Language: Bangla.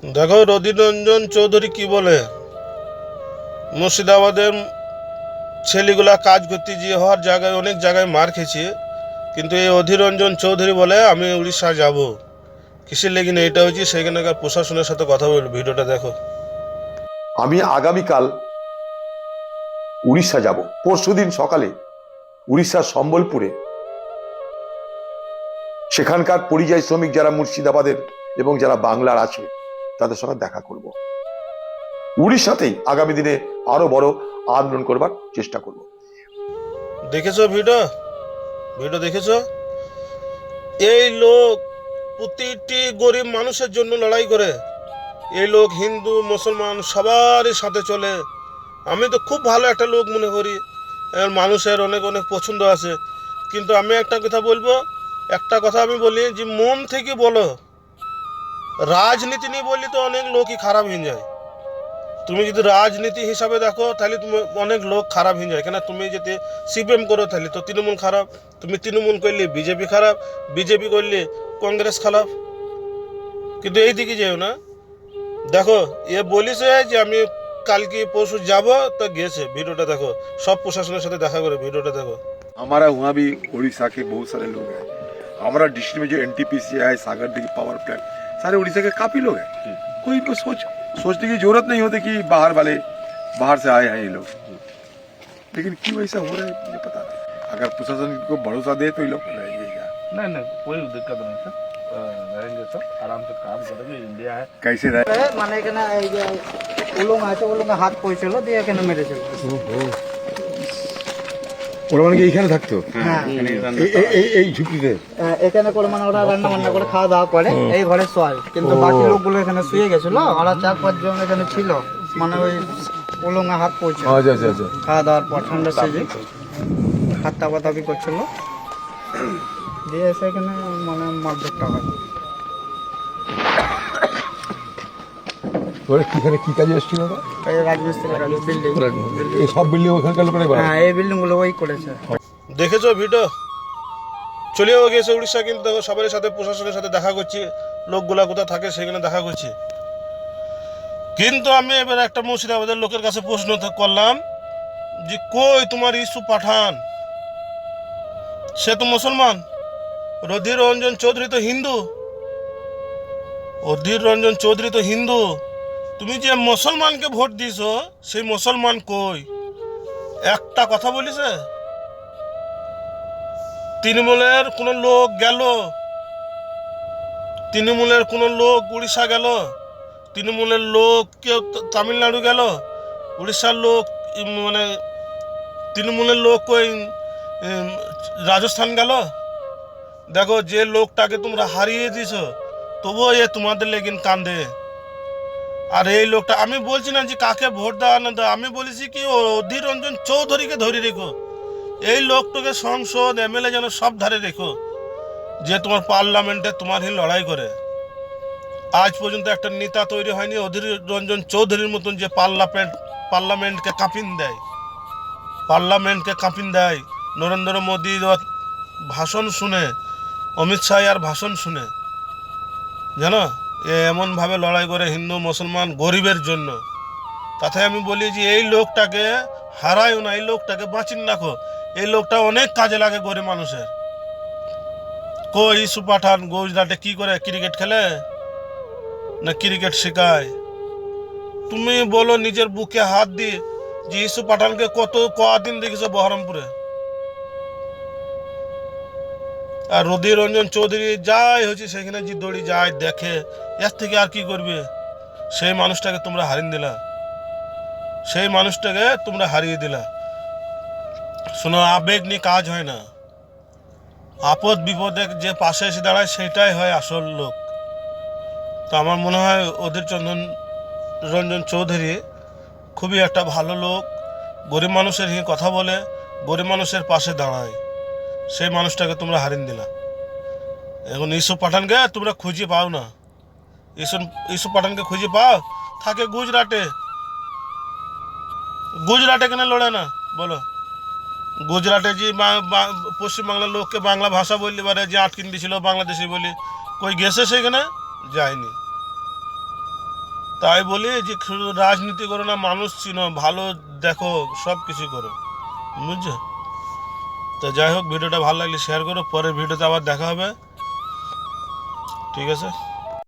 দেখো রদির রঞ্জন চৌধুরী কি বলে, মুর্শিদাবাদের ছেলেগুলা কাজ করতে গিয়ে হওয়ার জায়গায় অনেক জায়গায় মার খেয়েছি, কিন্তু এই অধীর রঞ্জন চৌধুরী বলে আমি উড়িষ্যা যাব। কিসের লেগে এটা হয়েছে সেইখানকার প্রশাসনের সাথে কথা বলবো। ভিডিওটা দেখো। আমি আগামীকাল উড়িষ্যা যাব। পরশুদিন সকালে উড়িষ্যার সম্বলপুরে সেখানকার পরিযায়ী শ্রমিক যারা মুর্শিদাবাদের এবং যারা বাংলার আছে তাদের সঙ্গে দেখা করব। উড়িষ্যাতেই আগামী দিনে আরো বড় আন্দোলন করবার চেষ্টা করব। দেখেছো ভিডিও? ভিডিও দেখেছো? এই লোক প্রতিটি গরিব মানুষের জন্য লড়াই করে। এই লোক হিন্দু মুসলমান সবারই সাথে চলে। আমি তো খুব ভালো একটা লোক মনে করি, এর মানুষের অনেক অনেক পছন্দ আছে। কিন্তু আমি একটা কথা বলবো, একটা কথা আমি বলি যে মন থেকে বলো। রাজনীতি নিয়ে বললে তো অনেক লোকই খারাপ হয়ে যায়। তুমি যদি রাজনীতি হিসাবে দেখো তাহলে তুমি অনেক লোক খারাপ হয়ে যায়। কেন তুমি যদি সিপিএম করো তাহলে তো তৃণমূল খারাপ, তুমি তৃণমূল করলে বিজেপি খারাপ, বিজেপি করলে কংগ্রেস খারাপ। কিন্তু এই দিকে যেও না। দেখো এ বলিছে যে আমি কালকে পরশু যাব, তা গেছে। ভিডিওটা देखो, सब प्रशासনের সাথে দেখা করে ভিডিওটা देखो। हमारा वहाँ भी उड़ीसा के बहुत सारे लोग हैं। हमारा डिस्ट्रिक्ट में जो एनटीपीसी है, सागर दिघी पावर प्लांट, सारे उड़ीसा के काफी लोग हैं। कोई को सोचने की जरूरत नहीं होती कि बाहर से आए हैं ये लोग। लेकिन क्यों ऐसा हो रहा है मुझे पता नहीं। अगर प्रशासन को भरोसा दे तो ये लोग रहेंगे क्या? नहीं नहीं, कोई दिक्कत नहीं सर, रहेंगे सर, आराम से काम करेंगे। इंडिया है। कैसे रहे মানে এখানে এই যে উলুঙ্গ আছে, উলুঙ্গে হাত পড়েছিল দিয়ে এখানে মেরেছিল। ওরা মানে কি এইখানে থাকতো? হ্যাঁ, এই ঝুঁকিতে এখানে করে মানে ওরা রান্না বান্না করে খাওয়া দাওয়া করে এই ঘরে শোয়। কিন্তু বাকি লোকগুলো এখানে শুয়ে গেছিল, ওরা 4-5 জন এখানে ছিল। মানে ওই উলুঙ্গে হাত পড়ছিল আচ্ছা আচ্ছা আচ্ছা। খাওয়া দাওয়ার পর, ঠান্ডা সিজে হাত তাপাতাপি করছিল, দিয়ে এসে এখানে মানে মারধরটা হয়। ওরা কিখানে কি কাজে এসেছিল ওরা? এই রাজমিস্ত্রি কাজ, বিল্ডিং। এই সব বিল্ডিং ওখানকার লোকেরাই বানায়? হ্যাঁ, এই বিল্ডিং গুলো ওই করেছে। দেখেছো ভিডিও? চলেও গেছে উড়িষ্যা, কিন্তু দেখো সবার সাথে প্রশাসনের সাথে দেখা করছি, লোকগুলা কোথায় থাকে সেখানে দেখা করছি। কিন্তু আমি এবার একটা মুর্শিদাবাদের লোকের কাছে প্রশ্ন করলাম যে কই তোমার ইস্যু পাঠান? সে তো মুসলমান। অধীর রঞ্জন চৌধুরী তো হিন্দু। অধীর রঞ্জন চৌধুরী তো হিন্দু। তুমি যে মুসলমানকে ভোট দিছো সেই মুসলমান কই? একটা কথা বলিছে? তৃণমূলের কোনো লোক গেল, তৃণমূলের কোনো লোক উড়িষ্যা গেল, তৃণমূলের লোক কেউ তামিলনাড়ু গেল, উড়িষ্যার লোক মানে তৃণমূলের লোক কই রাজস্থান গেল? দেখো যে লোকটাকে তোমরা হারিয়ে দিছো তবুও এ তোমাদের লেগিন কান্দে। আর এই লোকটা, আমি বলছি না যে কাকে ভোট দেওয়া না দেওয়া, আমি বলেছি কি অধীর রঞ্জন চৌধুরীকে ধরে রেখো। এই লোকটাকে সংসদ এমএলএ যেন সব ধারে রেখো, যে তোমার পার্লামেন্টে তোমার হি লড়াই করে। আজ পর্যন্ত একটা নেতা তৈরি হয়নি অধীর রঞ্জন চৌধুরীর মতন, যে পার্লামেন্টকে কাঁপিন দেয়, পার্লামেন্টকে কাঁপিন দেয়। নরেন্দ্র মোদীর ভাষণ শুনে, অমিত শাহ আর ভাষণ শুনে, জানো এমনভাবে লড়াই করে হিন্দু মুসলমান গরিবের জন্য। তাতে আমি বলি যে এই লোকটাকে হারায়ও না, এই লোকটাকে বাঁচিন রাখো। এই লোকটা অনেক কাজে লাগে গরিব মানুষের। কই ইস্যু পাঠান গুজরাটে কি করে ক্রিকেট খেলে না ক্রিকেট শেখায়? তুমি বলো নিজের বুকে হাত দিয়ে যে ইস্যু পাঠানকে কদিন দেখেছো বহরমপুরে? আর অধীর রঞ্জন চৌধুরী যাই হয়েছে সেখানে যে দড়ি যায় দেখে, এর থেকে আর কি করবে? সেই মানুষটাকে তোমরা হারিয়ে দিলা, সেই মানুষটাকে তোমরা হারিয়ে দিলা। শোনো, আবেগ নিয়ে কাজ হয় না। আপদ বিপদে যে পাশে এসে দাঁড়ায় সেটাই হয় আসল লোক। তো আমার মনে হয় অধীর রঞ্জন চৌধুরী খুবই একটা ভালো লোক, গরিব মানুষের নিয়ে কথা বলে, গরিব মানুষের পাশে দাঁড়ায়। সেই মানুষটাকে তোমরা হারিয়ে দিলা। এখন ইউসুফ পাঠানকে তোমরা খুঁজে পাও না। ইউসুফ পাঠানকে খুঁজে পাও, থাকে গুজরাটে। গুজরাটে কেন লড়ে না বলো? গুজরাটে যে পশ্চিমবাংলার লোককে বাংলা ভাষা বললে পারে, যে আটকিন দিয়েছিল বাংলাদেশি বলি, কই গেছে সেখানে? যায়নি। তাই বলি যে শুধু রাজনীতি করো না, মানুষ চিনো, ভালো দেখো, সব কিছু করো, বুঝছো? তো যাই হোক, ভিডিওটা ভালো লাগলে শেয়ার করো, পরের ভিডিওতে আবার দেখা হবে, ঠিক আছে?